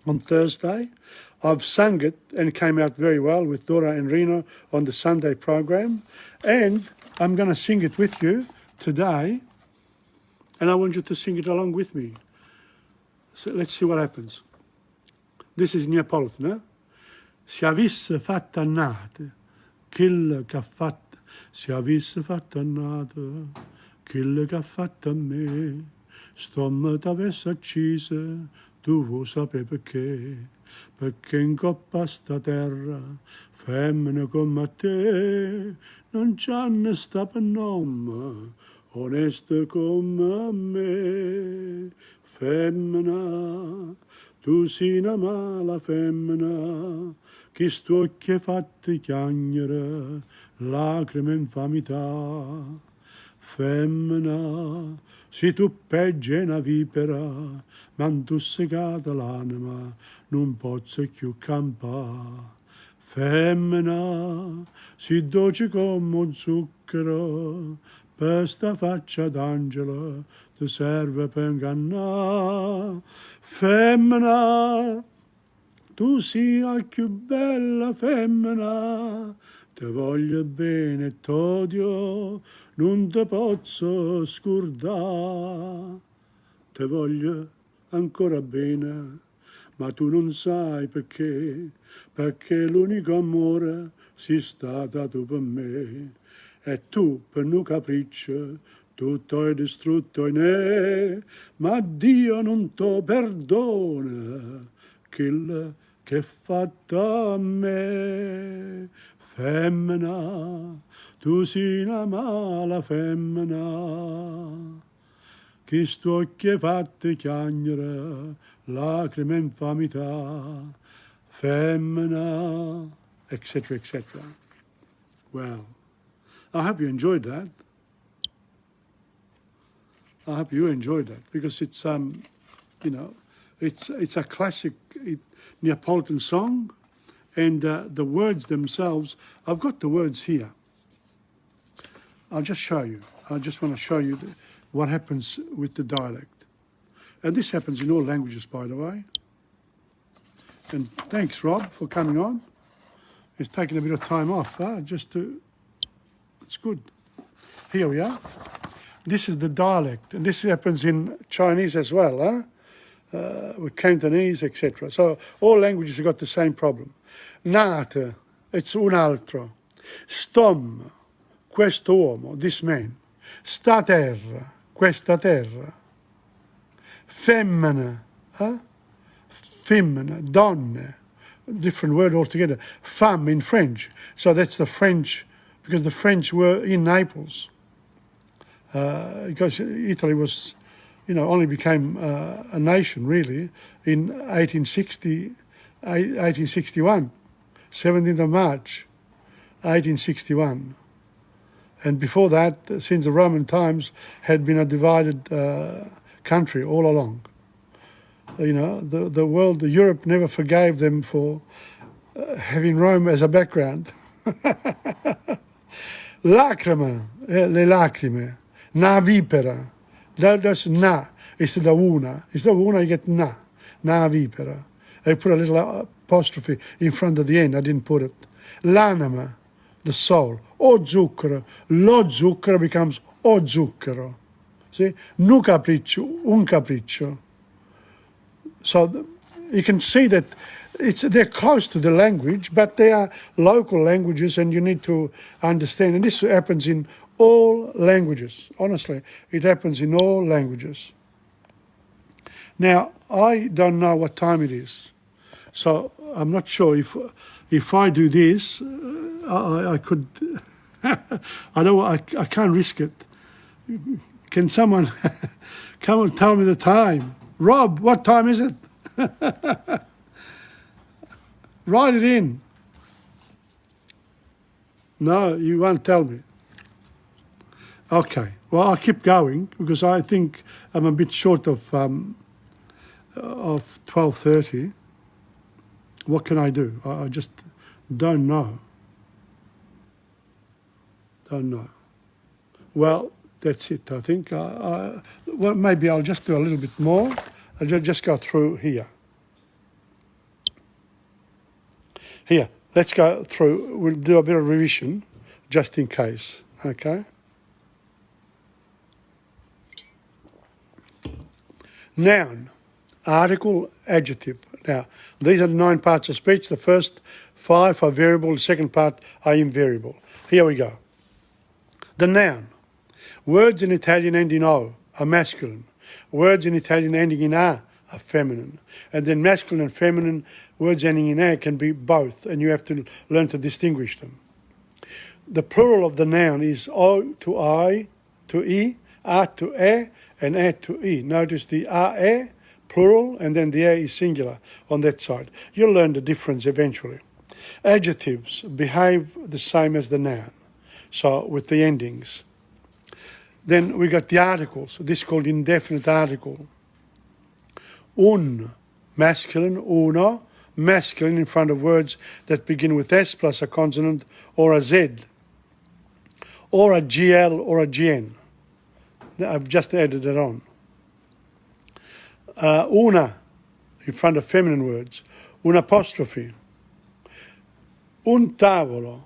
on Thursday. I've sung it and it came out very well with Dora and Reno on the Sunday program. And I'm going to sing it with you today. And I want you to sing it along with me. So let's see what happens. This is Neapolitan, eh? Se avesse fatto annate, quello che ha fatto, se avesse fatto annate, quello che ha fatto a me, stomma t'avesse accisa, tu vuoi sapere perché. Perché in coppa a sta terra, femmine come te, non c'hanno sta per nome, oneste come me. Femmina, tu sei una mala femmina, che sto occhi fatti chiagnere, lacrime infamità. Femmina, se tu peggio una vipera, m'han tu segata l'anima, non posso più campare. Femmina, si dolce come un zucchero, per sta faccia d'angelo ti serve per ingannare. Femmina, tu sei la più bella femmina, ti voglio bene e t'odio, non ti posso scordare. Ti voglio ancora bene, ma tu non sai perché l'unico amore sei stata tu per me. E tu, per un capriccio, tutto hai distrutto in me, ma Dio non ti perdona quello che hai fatto a me. Femmina, tu sei una mala femmina, che sto occhi fatti chiagnere, lacrime infamità. Femmina, etc., etc. Well, I hope you enjoyed that. I hope you enjoyed that because it's it's a classic Neapolitan song, and the words themselves. I've got the words here. I'll just show you. I just want to show you what happens with the dialect. And this happens in all languages, by the way. And thanks, Rob, for coming on. He's taking a bit of time off, it's good. Here we are. This is the dialect, and this happens in Chinese as well, with Cantonese, etc. So all languages have got the same problem. Nate, it's un altro. Stom, quest'uomo, this man. Sta terra, questa terra. Femmina, femmina, donne. Different word altogether. Femme in French. So that's the French, because the French were in Naples. Because Italy was, only became a nation really in 1861, 17th of March, 1861. And before that, since the Roman times, had been a divided country all along. The world, Europe never forgave them for having Rome as a background. Lacrime, le lacrime. Na vipera. That's na. Instead of una. Instead of una, you get na. Na vipera. I put a little apostrophe in front of the end. I didn't put it. L'anima, the soul. O zucchero. Lo zucchero becomes o zucchero. See? Nu capriccio, un capriccio. So you can see that they're close to the language, but they are local languages, and you need to understand. And this happens in all languages. Honestly, it happens in all languages. Now, I don't know what time it is, so I'm not sure if I do this, I could. I can't risk it. Can someone come and tell me the time? Rob, what time is it? Write it in. No, you won't tell me. Okay, well, I'll keep going because I think I'm a bit short of 12:30. What can I do? I just don't know. Don't know. Well, that's it, I think. Well, maybe I'll just do a little bit more. I'll just go through here. Here, let's go through. We'll do a bit of revision just in case, okay? Noun, article, adjective. Now, these are the 9 parts of speech. The first 5 are variable, the second part are invariable. Here we go. The noun. Words in Italian ending in O are masculine. Words in Italian ending in A are feminine. And then masculine and feminine words ending in A can be both, and you have to learn to distinguish them. The plural of the noun is O to I to E, A to E, and A to E. Notice the A, plural, and then the A is singular on that side. You'll learn the difference eventually. Adjectives behave the same as the noun, so with the endings. Then we got the articles. This is called indefinite article. Un, masculine, uno, masculine in front of words that begin with S plus a consonant or a Z, or a GL or a GN. I've just added it on. Una, in front of feminine words. Un apostrophe. Un tavolo,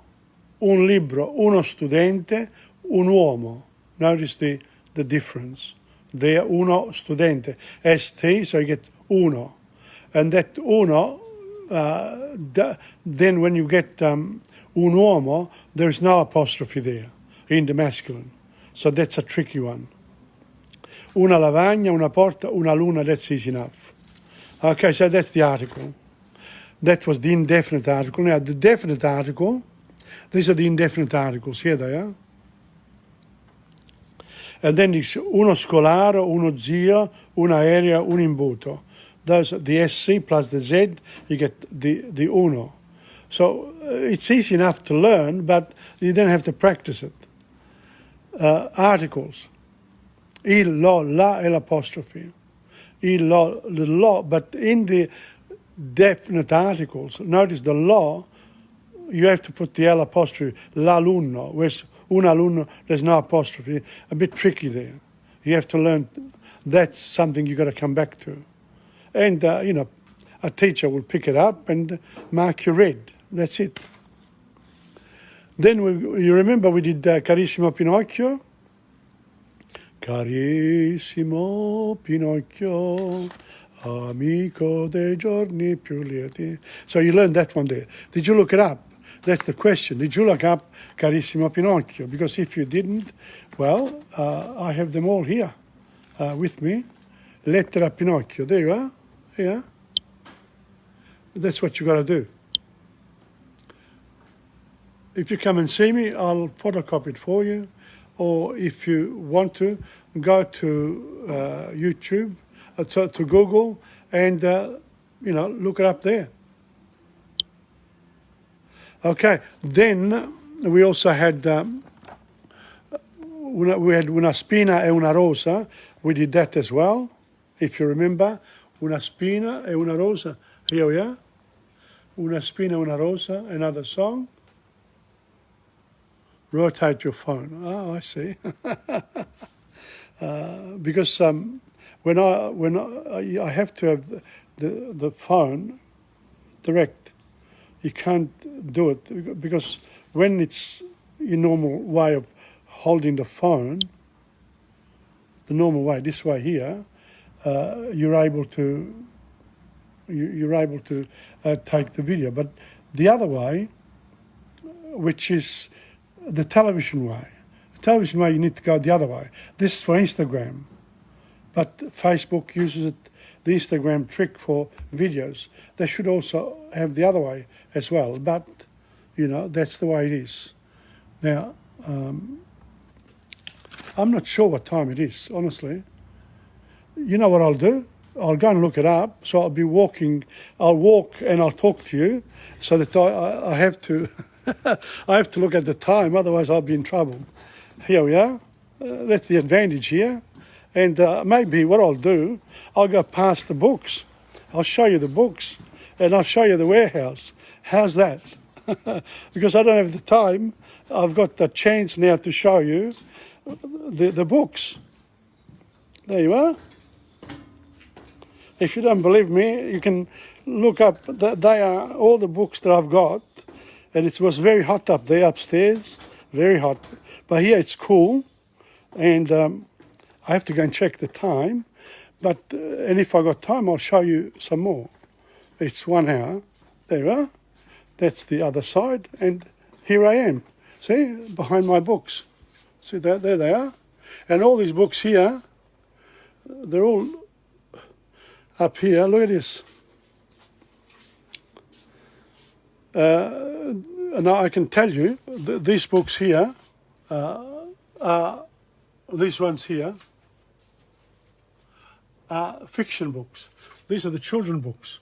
un libro, uno studente, un uomo. Notice the difference. There, uno studente. ST, so you get uno. And that uno, then when you get un uomo, there's no apostrophe there in the masculine. So that's a tricky one. Una lavagna, una porta, una luna, that's easy enough. Okay, so that's the article. That was the indefinite article. Now, the definite article, these are the indefinite articles. Here they are. And then it's uno scolaro, uno zio, un aereo, un imbuto. Those are the SC plus the Z, you get the uno. So it's easy enough to learn, but you don't have to practice it. Articles. Il, lo, la, e l'apostrophe. Il, lo, the lo, but in the definite articles, notice the lo, you have to put the L apostrophe, l'alunno, whereas un alunno, there's no apostrophe. A bit tricky there. You have to learn. That's something you got to come back to. And, a teacher will pick it up and mark you red. That's it. Then you remember we did Carissimo Pinocchio? Carissimo Pinocchio, amico dei giorni più lieti. So you learned that one there. Did you look it up? That's the question. Did you look up Carissimo Pinocchio? Because if you didn't, well, I have them all here with me. Lettera Pinocchio. There you are. Yeah. That's what you got to do. If you come and see me, I'll photocopy it for you. Or if you want to, go to YouTube, to Google, and, look it up there. Okay, then we also had, we had una spina e una rosa. We did that as well, if you remember. Una spina e una rosa. Here we are. Una spina e una rosa, another song. Rotate your phone. Oh, I see. Because when I have to have the phone direct, you can't do it because when it's your normal way of holding the phone, the normal way, this way here, you're able to take the video. But the other way, which is the television way. The television way, you need to go the other way. This is for Instagram, but Facebook uses it, the Instagram trick for videos. They should also have the other way as well, but, that's the way it is. Now, I'm not sure what time it is, honestly. You know what I'll do? I'll go and look it up, so I'll be walking. I'll walk and I'll talk to you, so that I have to... I have to look at the time, otherwise I'll be in trouble. Here we are. That's the advantage here. And maybe what I'll do, I'll go past the books. I'll show you the books, and I'll show you the warehouse. How's that? Because I don't have the time. I've got the chance now to show you the books. There you are. If you don't believe me, you can look up. They are all the books that I've got. And it was very hot up there upstairs, very hot. But here it's cool, and I have to go and check the time. But and if I got time, I'll show you some more. It's 1 hour. There you are. That's the other side, and here I am. See, behind my books. See, there they are. And all these books here, they're all up here. Look at this. Now I can tell you, these books here, these ones here, are fiction books. These are the children books.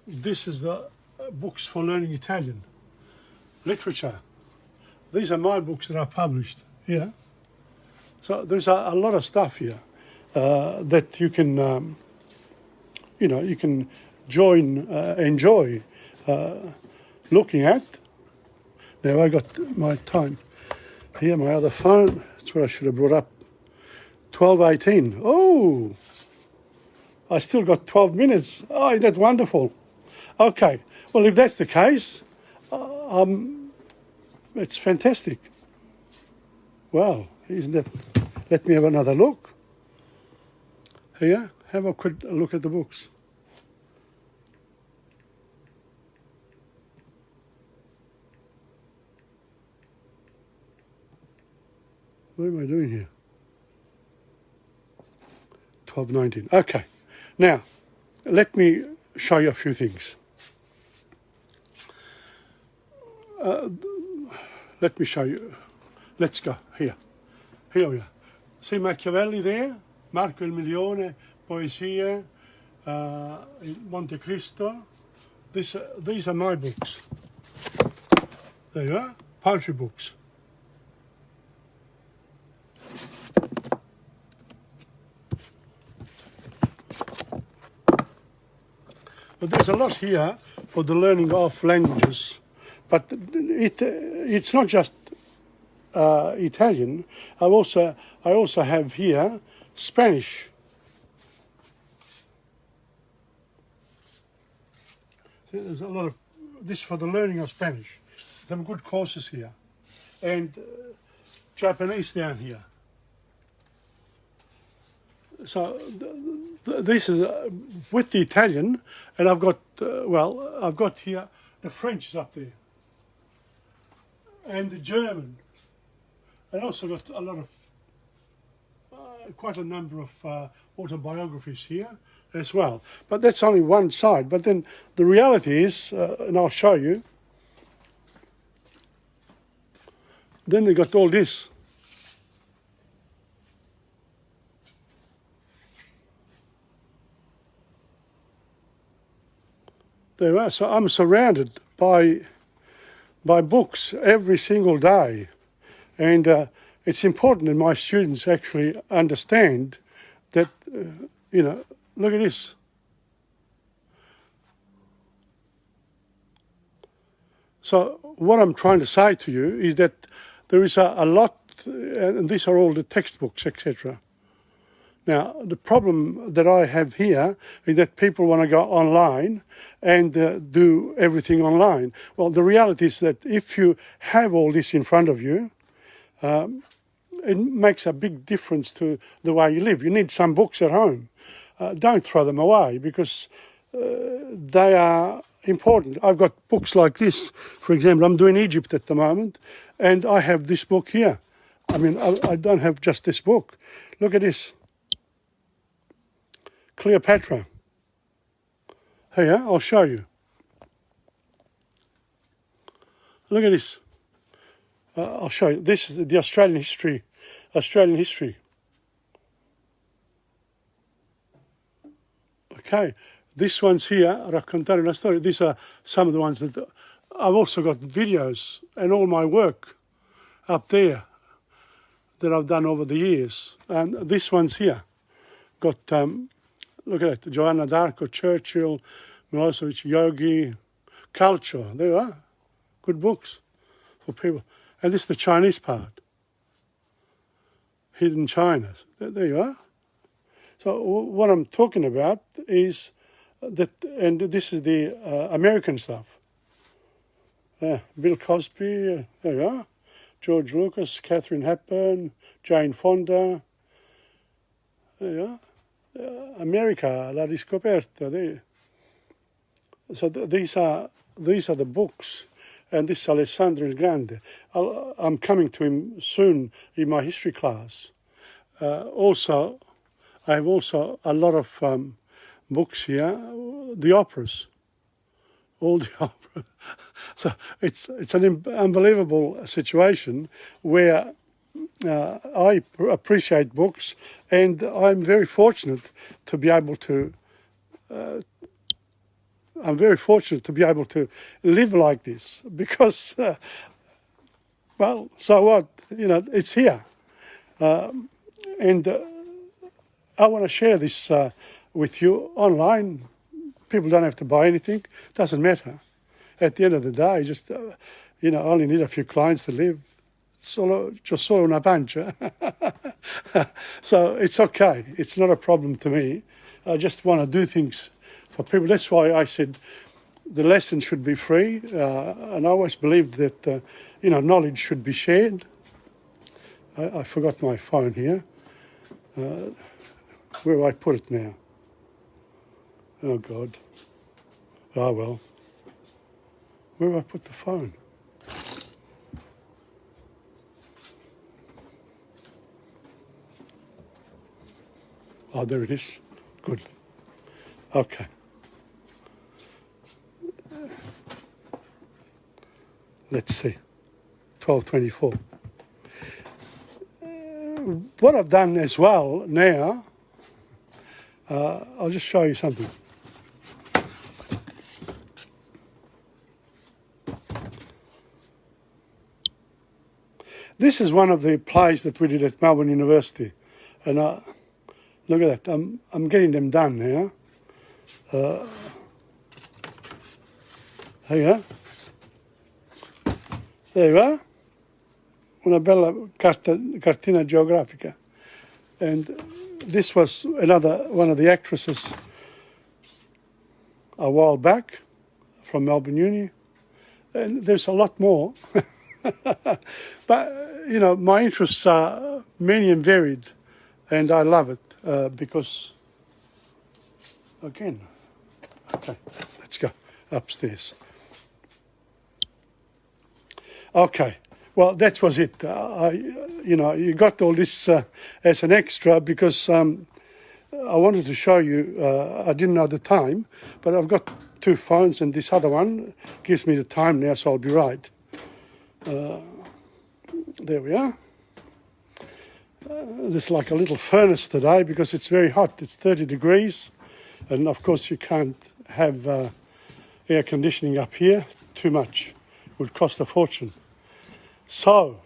This is the books for learning Italian, literature. These are my books that I published here. So there's a lot of stuff here that you can, you can enjoy looking at. Now I got my time here, my other phone. That's what I should have brought up. 12:18. Oh, I still got 12 minutes. Oh, isn't that wonderful? Okay. Well, if that's the case, it's fantastic. Well, isn't that? Let me have another look. Here, have a quick look at the books. What am I doing here? 12:19. Okay. Now, let me show you a few things. Let me show you. Let's go. Here. Here we are. See Machiavelli there? Marco il Milione, Poesie, Monte Cristo. These are my books. There you are. Poetry books. But there's a lot here for the learning of languages. But it's not just Italian. I also have here Spanish. See, there's a lot of this for the learning of Spanish. Some good courses here, and Japanese down here. So this is with the Italian, and I've got I've got here the French is up there, and the German, and also got a lot of quite a number of autobiographies here as well. But that's only one side. But then the reality is, and I'll show you. Then they got all this. There are. So I'm surrounded by books every single day, and it's important that my students actually understand that look at this. So what I'm trying to say to you is that there is a lot, and these are all the textbooks, etc. Now, the problem that I have here is that people want to go online and do everything online. Well, the reality is that if you have all this in front of you, it makes a big difference to the way you live. You need some books at home. Don't throw them away because they are important. I've got books like this. For example, I'm doing Egypt at the moment, and I have this book here. I mean, I don't have just this book. Look at this. Cleopatra. Here, I'll show you. Look at this. I'll show you. This is the Australian history. Okay, this one's here, Raccontare una storia. These are some of the ones that I've also got videos and all my work up there that I've done over the years. And this one's here. Got, look at it, Joanna d'Arc, Churchill, Milosevic, Yogi, culture. There you are. Good books for people. And this is the Chinese part. Hidden China. There you are. So what I'm talking about is that, and this is the American stuff. Bill Cosby, there you are. George Lucas, Catherine Hepburn, Jane Fonda. There you are. America, La Riscoperta. There. So these are the books, and this is Alessandro il Grande. I'm coming to him soon in my history class. I have also a lot of books here, the operas, all the operas. So it's an unbelievable situation where I appreciate books, and I'm very fortunate to be able to. I'm very fortunate to be able to live like this because, well, so what? It's here, and I want to share this with you online. People don't have to buy anything. Doesn't matter. At the end of the day, just only need a few clients to live. Solo una pancia. So it's okay. It's not a problem to me. I just want to do things for people. That's why I said the lesson should be free, and I always believed that knowledge should be shared. I forgot my phone here. Where do I put it now? Oh God. Ah well. Where do I put the phone? Oh, there it is. Good. Okay. Let's see. 12:24. What I've done as well now, I'll just show you something. This is one of the plays that we did at Melbourne University, and look at that. I'm getting them done now. Here. There you are. Una bella cartina geografica. And this was one of the actresses a while back from Melbourne Uni. And there's a lot more. But, you know, my interests are many and varied, and I love it because, again, okay, let's go upstairs. Okay, well, that was it. You know, you got all this as an extra because I wanted to show you, I didn't know the time, but I've got 2 phones and this other one gives me the time now, so I'll be right. There we are. There's like a little furnace today because it's very hot. It's 30 degrees. And of course you can't have air conditioning up here. Too much. It would cost a fortune. So,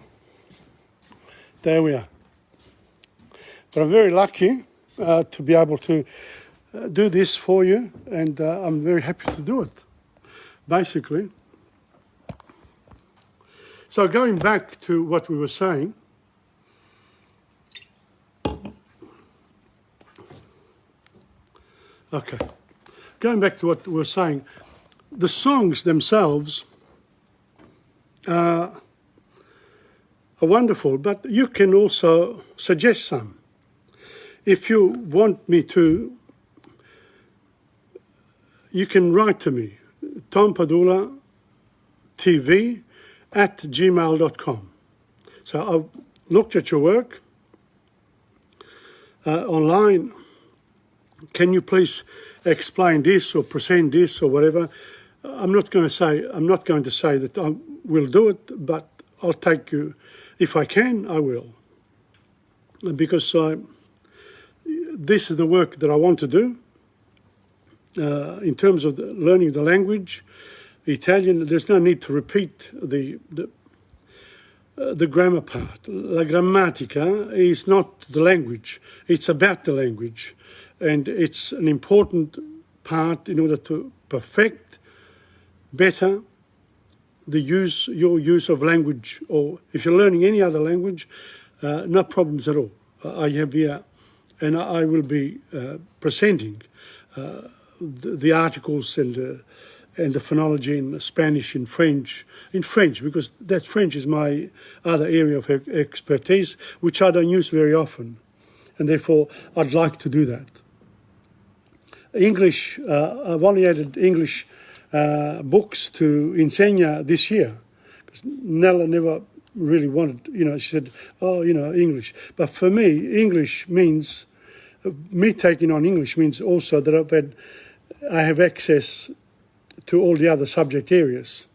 there we are. But I'm very lucky to be able to do this for you. And I'm very happy to do it. Basically. So going back to what we were saying, okay, going back to what we were saying, the songs themselves are wonderful, but you can also suggest some. If you want me to, you can write to me, TomPadulaTV @gmail.com. So I've looked at your work online. Can you please explain this or present this or whatever? I'm not going to say that I will do it, but I'll take you. If I can, I will. Because this is the work that I want to do. In terms of learning the language, Italian, there's no need to repeat the grammar part. La grammatica is not the language, it's about the language. And it's an important part in order to perfect better your use of language. Or if you're learning any other language, no problems at all. I have here, and I will be presenting the articles and the phonology in Spanish, in French, because that French is my other area of expertise, which I don't use very often, and therefore I'd like to do that. English, I've only added English books to Insegna this year, because Nella never really wanted, she said, English. But for me, English means, me taking on English means also that I have access to all the other subject areas.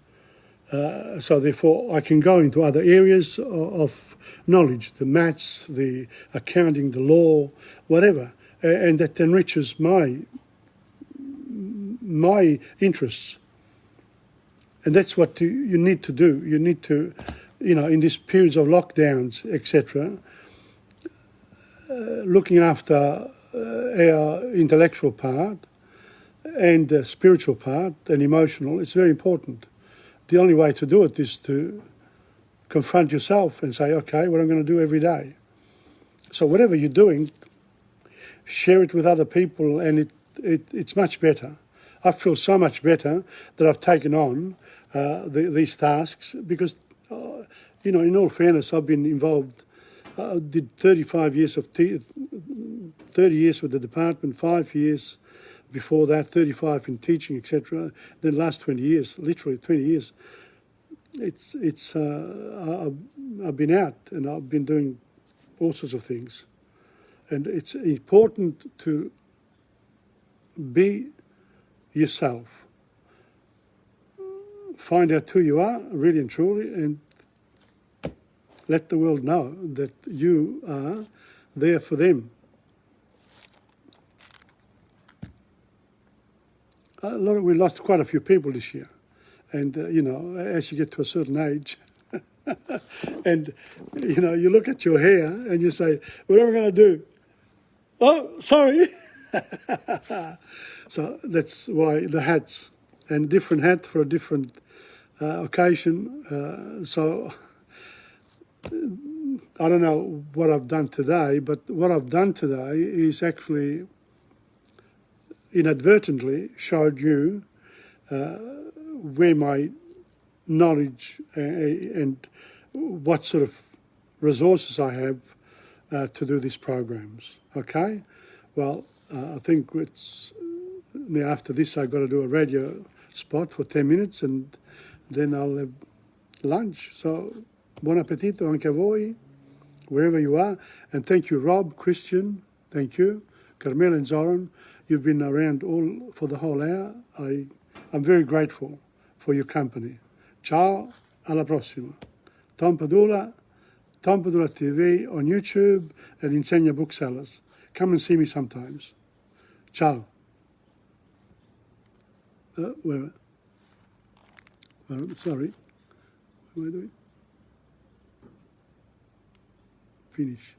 So therefore I can go into other areas of knowledge, the maths, the accounting, the law, whatever, and that enriches my interests. And that's what you need to do. You need to, in these periods of lockdowns, etc., looking after our intellectual part and the spiritual part and emotional, it's very important. The only way to do it is to confront yourself and say, okay, what I'm going to do every day. So whatever you're doing, share it with other people, and it's much better. I feel so much better that I've taken on these tasks because, in all fairness, I've been involved. I did 30 years with the department, 5 years before that, 35 in teaching, etc. Then last 20 years, literally 20 years, I've been out and I've been doing all sorts of things. And it's important to be yourself. Find out who you are, really and truly, and let the world know that you are there for them. We lost quite a few people this year. And, as you get to a certain age, and, you look at your hair and you say, what am I going to do? Oh, sorry. So that's why the hats, and different hat for a different occasion. So I don't know what I've done today, but what I've done today is actually inadvertently showed you where my knowledge and what sort of resources I have to do these programs. Okay? Well, I think it's now after this I've got to do a radio spot for 10 minutes and then I'll have lunch. So, buon appetito anche a voi, wherever you are. And thank you, Rob, Christian, thank you, Carmel and Zoran. You've been around all for the whole hour. I'm very grateful for your company. Ciao, alla prossima. Tom Padula, TomPadulaTV on YouTube and Insegna Booksellers. Come and see me sometimes. Ciao. Sorry. What am I doing? Finish.